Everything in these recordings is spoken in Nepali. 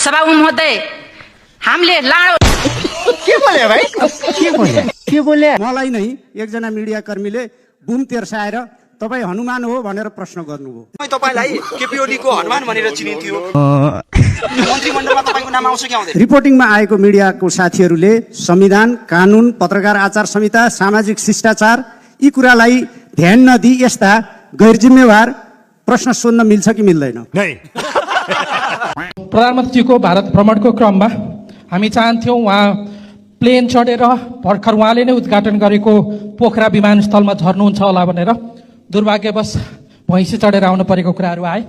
सभामुख महोदय, हामीले लाडो के बोले भाइ के बोले मलाई नै एकजना मिडिया कर्मीले बुम तेर्साएर तपाईँ हनुमान हो भनेर प्रश्न गर्नुभयो। तपाईलाई केपीओडी को हनुमान भनेर चिनिन्थ्यो, मन्त्रीमण्डलमा तपाईको नाम आउँछ कि आउँदैन? रिपोर्टिङमा आएको मिडियाको साथीहरूले संविधान, कानुन, पत्रकार आचार संहिता, सामाजिक शिष्टाचार यी कुरालाई ध्यान नदिई यस्ता गैर जिम्मेवार प्रश्न सोध्न मिल्छ कि मिल्दैन? प्रधानमन्त्रीको भारत भ्रमणको क्रममा हामी चाहन्थ्यौँ उहाँ प्लेन चढेर भर्खर उहाँले नै उद्घाटन गरेको पोखरा विमानस्थलमा झर्नुहुन्छ होला भनेर। दुर्भाग्यवश भैँसी चढेर आउनु परेको कुराहरू आए।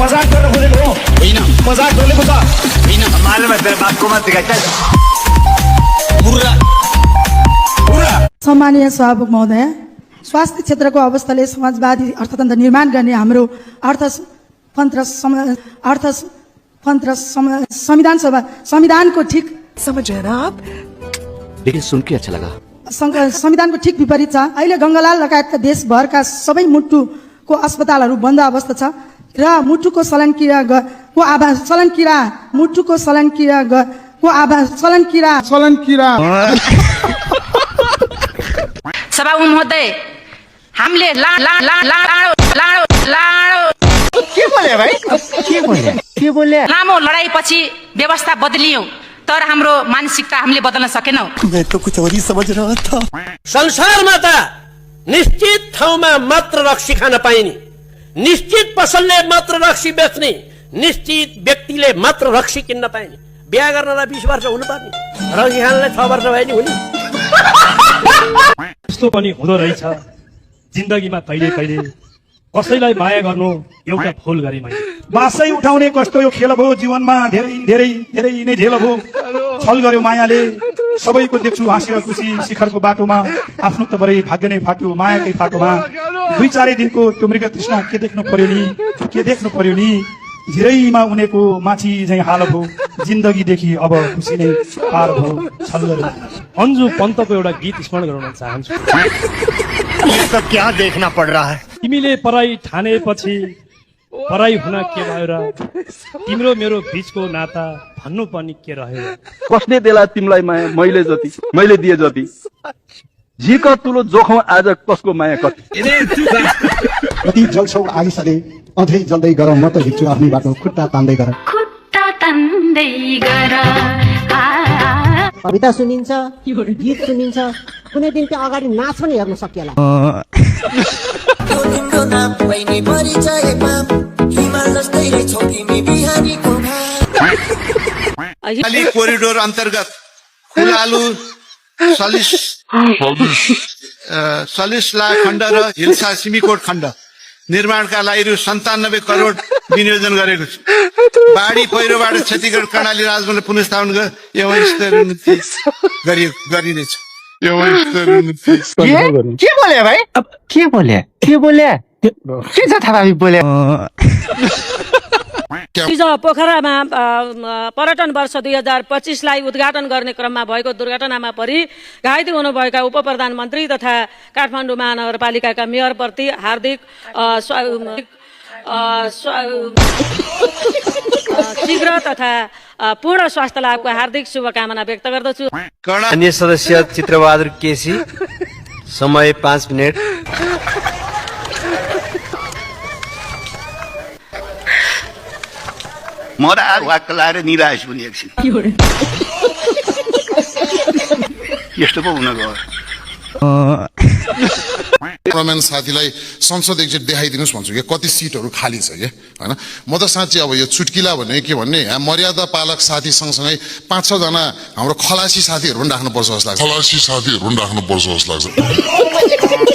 मजाक गर्न खोजेको हो? होइन, मजाक गरेको छ। होइन, मालुम है तेरे बाप को मत दिखा। चल मुर्रा मुर्रा। सम्मानीय सभामुख महोदय, स्वास्थ्य क्षेत्रको अवस्थाले समाजवादी अर्थतन्त्र निर्माण गर्ने हाम्रो संविधानको ठिक समझ रहे ना आप? लेकिन सुन के अच्छा लगा। संविधानको ठिक विपरीत छ। अहिले गङ्गालाल लगायतका देशभरका सबै मुटुको अस्पतालहरू बन्द अवस्था छ र मुटुको सलन किरा सभामुख महोदय, हामीले के बोले भाइ के बोले लामो लडाईपछि व्यवस्था बदलियो तर हाम्रो मानसिकता हामीले बदल्न सकेनौं। मैं तो कुछ और ही समझ रहा था। संसारमा त निश्चित ठाउँमा मात्र रक्सी खान पाइने, निश्चित पसलले मात्र रक्सी बेच्ने, निश्चित व्यक्तिले मात्र रक्सी किन्न पाइने। बिहा गर्नलाई 20 वर्ष हुनुपर्ने, रक्सी खानलाई 6 वर्ष भए नि हुने। यस्तो पनि हुँदो रहेछ जिन्दगीमा। कहिले कहिले कसैलाई माया गर्नु एउटा भुल गरे मैले। बासै उठाउने कस्तो यो खेल भयो जीवनमा, धेरै धेरै धेरै नै झेल भयो। छल गर्यो मायाले, सबैको देख्छु हाँसेर खुसी शिखरको बाटोमा। आफ्नो त बरै भाग्य नै फाट्यो मायाकै फाटोमा। 2-4 दिनको त्यो मृग तृष्णा के देख्नु पर्यो नि। झिरैमा उनेको माछी झै हाल भयो। जिन्दगीदेखि अब खुसी नै पार भयो। छल गर्यो। अन्जु पन्तको एउटा गीत स्मरण गराउन चाहन्छु। ये सब क्या देखना पड़ रहा है? तिमीले पराई ठानेपछि पराई हुन के भयो र? तिम्रो मेरो बीचको नाता भन्नु पनि के रह्यो? कसले देला तिमीलाई माया मैले जति, मैले दिए जति। झिक तुलो जोखौं आज कसको माया कति। कति जल्छौ आगी सधे अझै जल्दै गर, म त हिँड्छु आफ्नै बाटो खुट्टा तान्दै गर। कविता सुनिन्छ, गीत सुनिन्छ, कुनै दिन त्यो अगाडि नाच पनि हेर्न सकिएला। अली कोरिडोर अन्तर्गत फुलालु सलिसला खण्ड र हिल्सा सिमीकोट खण्ड निर्माणका लागि रु 97 करोड विनियोजन गरेको छु। बाढी पहिरोबाट क्षतिग्रस्त कर्णाली राजमार्ग पुनर्स्थापन गरिनेछ। के बोले भाइ के बोले के छ थाहा बोले? हिजो पोखरामा पर्यटन वर्ष 2025लाई उद्घाटन गर्ने क्रममा भएको दुर्घटनामा परि घाइते हुनुभएका उप प्रधानमन्त्री तथा काठमाडौँ महानगरपालिकाका मेयरप्रति हार्दिक शीघ्र तथा पूर्ण स्वास्थ्य लाभको हार्दिक शुभकामना व्यक्त गर्दछु। अन्य सदस्य चित्रबहादुर केसी, समय 5 मिनेट। म र वाक्क लाएर निराश हुने एकछिन यस्तो पो हुन गयो। प्रमाण साथीलाई संसद एकचोटि देखाइदिनुहोस् भन्छु कि कति सिटहरू खाली छ कि हैन। म त साँच्चै अब यो चुटकिला भन्ने के भन्ने यहाँ मर्यादा पालक साथी सँगसँगै 5-6 जना हाम्रो खलासी साथीहरू पनि राख्नुपर्छ जस्तो लाग्छ।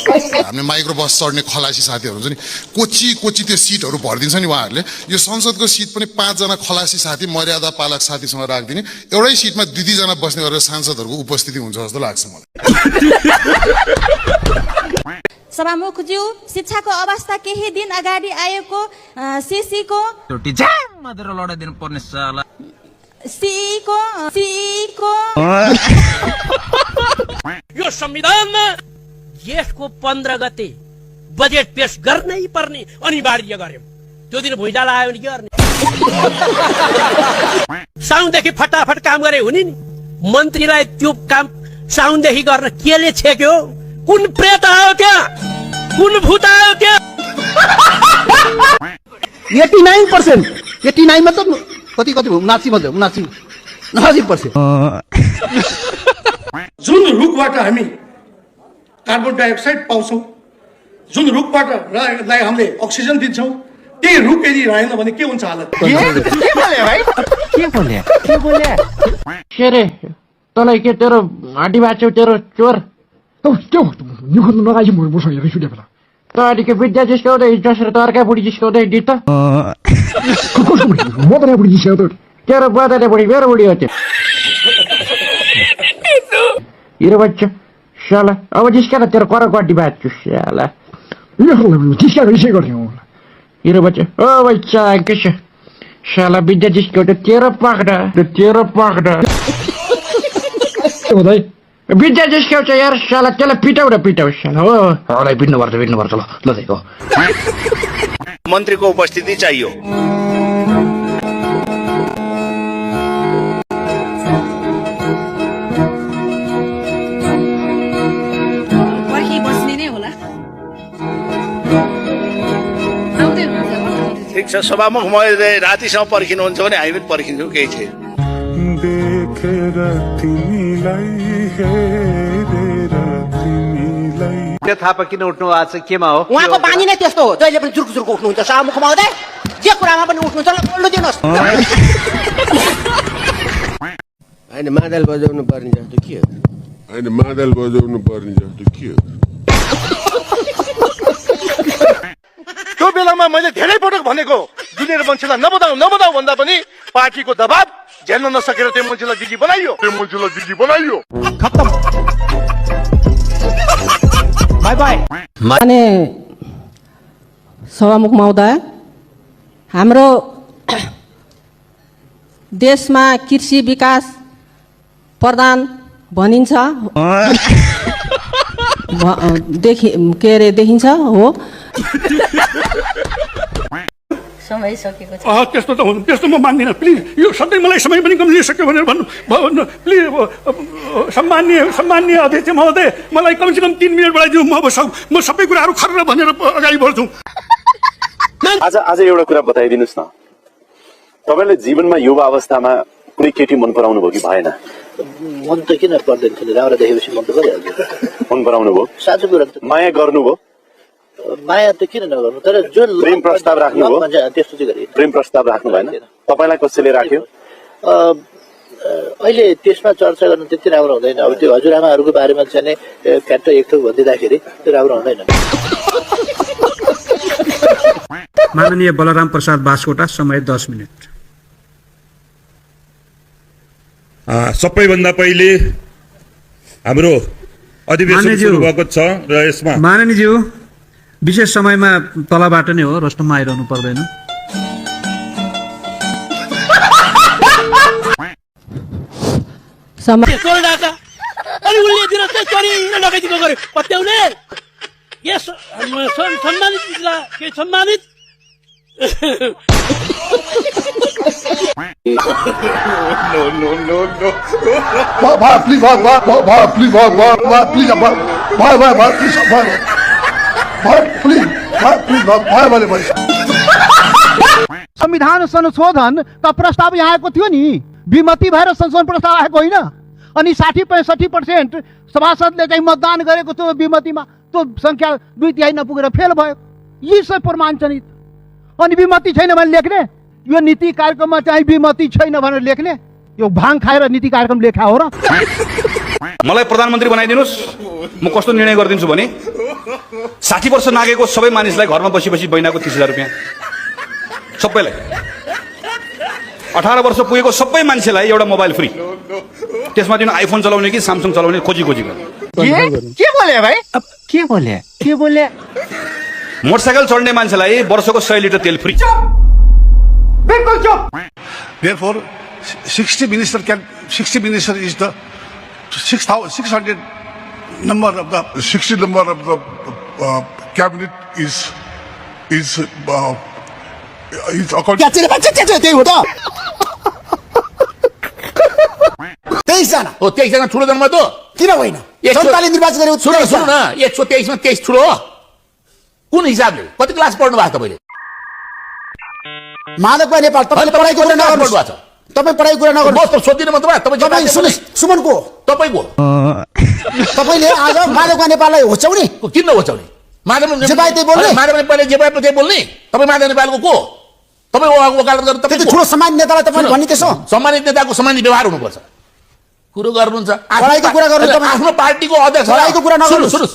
हामीले माइक्रो बस चढ्ने खलासी साथीहरू हुन्छ नि, कोची त्यो सिटहरू भरिदिन्छ नि उहाँहरूले। यो संसदको सिट पनि 5 जना खलासी साथी मर्यादा पालक साथीसँग राखिदिने, एउटै सिटमा 2-2 जना बस्ने गरेर सांसदहरूको उपस्थिति हुन्छ जस्तो लाग्छ मलाई। सभामुखज्यू, शिक्षाको अवस्था केही दिन अगाडि आएको सीसीको लडाइदिनु पर्ने यो संविधानमा जेठको 15 गते बजेट पेश गर्नै पर्ने अनिवार्य गर्यौं। त्यो दिन भुइँचालो आयो भने के गर्ने? साउनदेखि फटाफट काम गरे हुने नि। मन्त्रीलाई त्यो काम साउनदेखि गर्न केले छेक्यो? कुन प्रेत आयो त्यहाँ? कुन भूत आयो त्यहाँ? 89%, 89 मतलब कति 79%। जुन रुखबाट हामी कार्बन डाइअक्साइड पाउँछौँ, जुन रुखबाट हामीले अक्सिजन दिन्छौँ, त्यही रुख यदि रहेन भने के हुन्छ हालत? के अरे तँलाई के तेरो हड्डी बाँच्यो तेरो चोर तँले के विद्या जिस्काउँदै जसरी त अर्का बुढी जिस्काउँदै दि त तेरो बदाले बुढी मेरो बुढी हो त्यो हिरो बच्चा साला अब जिस्का तेरो कर गड्डी बाँच्छु साला हिरो बच्चा ओ बच्चा के छ साला विद्या जिस्काउँदै तेरो पाक्दा विद्या जिस्काउँछ यार साला त्यसलाई पिटाउ साला हो हलाई पिट्नुपर्छ ल हो मन्त्रीको उपस्थिति चाहियो। ठिक छ, सभामुख महोदय रातिसम्म पर्खिनुहुन्छ भने हामी पनि पर्खिन्छौँ, केही छैन। थापा किन उठ्नु आज केमा हो? उहाँको बानी नै त्यस्तो हो, जहिले पनि जुर्क उठ्नुहुन्छ। सभामुख महोदय जे कुरामा पनि उठ्नुहुन्छ ल बोल्नु दिनुहोस्। होइन मादल बजाउनु पर्ने जस्तो के हो? त्यो बेलामा मैले धेरै पटक भनेको जुनियर मान्छेलाई नबनाऊ भन्दा पनि पार्टीको दबाब झेल्न नसकेर त्यो मान्छेलाई दिदी बनाइयो। खत्तम, बाई बाई। माने सभामुख महोदय, हाम्रो देशमा कृषि विकास प्रधान भनिन्छ देखिन्छ हो। समय सकेको छ। त्यस्तो त हुनु, त्यस्तो म मान्दिनँ। प्लिज यो सधैँ मलाई समय पनि कम लिइसक्यो भनेर भन्नु प्लिज। सम्माननीय अध्यक्ष महोदय, मलाई कमसेकम 3 मिनट बढाइदिनु। म सबै कुराहरू खरेर भनेर अगाडि बढ्छु। आज एउटा कुरा बताइदिनुहोस् न, तपाईँले जीवनमा युवा अवस्थामा कुनै केटी मन पराउनु भयो कि भएन? मन त किन पर्दैन थियो, राम्रो देखेपछि मन त गरिहाल्छ। मन पराउनु भयो, साँचो कुरा त। माया गर्नुभयो? माया त किन नगर्नु, तर जो प्रेम प्रस्ताव राख्नुभयो? त्यस्तो चाहिँ गरेँ। प्रेम प्रस्ताव राख्नु भएन? तपाईँलाई कसैले राख्यो? अहिले त्यसमा चर्चा गर्नु त्यति राम्रो हुँदैन। अब त्यो हजुरआमाहरूको बारेमा चाहिँ फ्याक्ट एक थोक भनिदिँदाखेरि त्यो राम्रो हुँदैन। माननीय बलराम प्रसाद बासकोटा, समय 10 मिनट। सबैभन्दा पहिले हाम्रो अधिवेशन सुरु भएको छ र यसमा माननीयज्यू विशेष समयमा तलबाट नै हो, रोस्टममा आइरहनु पर्दैन। अनि उसले दिन चाहिँ चोरी डकैतीको गर्यो पत्याउने। यस सम्मानित संविधान संशोधन का प्रस्ताव यहाँ आएको थियो नि, विमति भएर संशोधन प्रस्ताव आएको होइन। अनि 60-65% सभासदले चाहिँ मतदान गरेको थियो विमतिमा, त्यो संख्या 2/3 नपुगेर फेल भयो। यी सब प्रमाण छन्। अनि विमति छैन भने लेख्ने, यो नीति कार्यक्रममा चाहिँ विमति छैन भनेर लेख्ने, यो भाङ खाएर नीति कार्यक्रम लेखा हो र? मलाई प्रधानमन्त्री बनाइदिनुहोस्, म कस्तो निर्णय गरिदिन्छु भने 60 वर्ष नागेको सबै मानिसलाई घरमा बसी महिनाको 30,000 रुपियाँ सबैलाई, 18 वर्ष पुगेको सबै मान्छेलाई एउटा मोबाइल फ्री, त्यसमा दिन आइफोन चलाउने कि स्यामसङ चलाउने खोजी के बोले भाइ? के बोले? मोटरसाइकल चढ्ने मान्छेलाई वर्षको 100 लिटर तेल फ्री। बिल्कुल चुप। Therefore, 60 minister is the 600 number of the 60 number of the cabinet is according. त्यही हो त 23 जना हो 23 जना ठुलो जन्म त किन होइन जनताले निर्वाचित गरेको सुन्नु न 123 मा 23 ठुलो हो कुन हिसाबले कति क्लास पढ्नु भएको तपाईले माधव नेपाल तपाईले पढाइको कुरा नगर्नुहोस् तपाई पढाइको कुरा नगर्नुहोस् म त सोध्दिन म तपाईँ सुन्नुहोस् सुमनको तपाईको तपाईले आज माधव नेपाललाई होच्याउने किन होच्याउने माधव जे पाए त्यही बोल्ने माधव नेपालले जे पाए त्यही बोल्ने तपाईँ माधव नेपालको को तपाईँ वकालत गर्नु त्यति ठुलो सम्मानित नेतालाई तपाईले भन्ने त्यसो सम्मानित नेताको सम्मानित व्यवहार हुनुपर्छ कुरो गर्नुहुन्छ पढाइको कुरा गर्नु तपाईँ आफ्नो पार्टीको अध्यक्ष पढाइको कुरा नगर्नु सुन्नुस्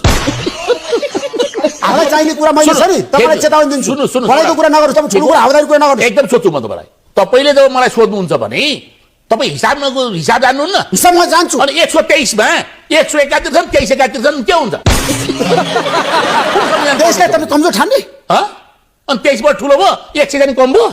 आफूलाई चाहिने कुरा मैले छ नि तपाईलाई चेतावनी दिन्छु पढाइको कुरा नगर्नु तपाईँ ठुलो कुरा हावादारी कुरा नगर्नु एकदम सोध्छु म तपाईँलाई तपाईँले जब मलाई सोध्नुहुन्छ भने तपाईँ हिसाब जान्नुहुन्न हिसाब म जान्छु अनि 123 मा 171 छन् 23 71 छन् के हुन्छ देशलाई तपाईँ कमजोर ठान्ने अनि 23 बाट ठुलो भयो 100 जाने कम भयो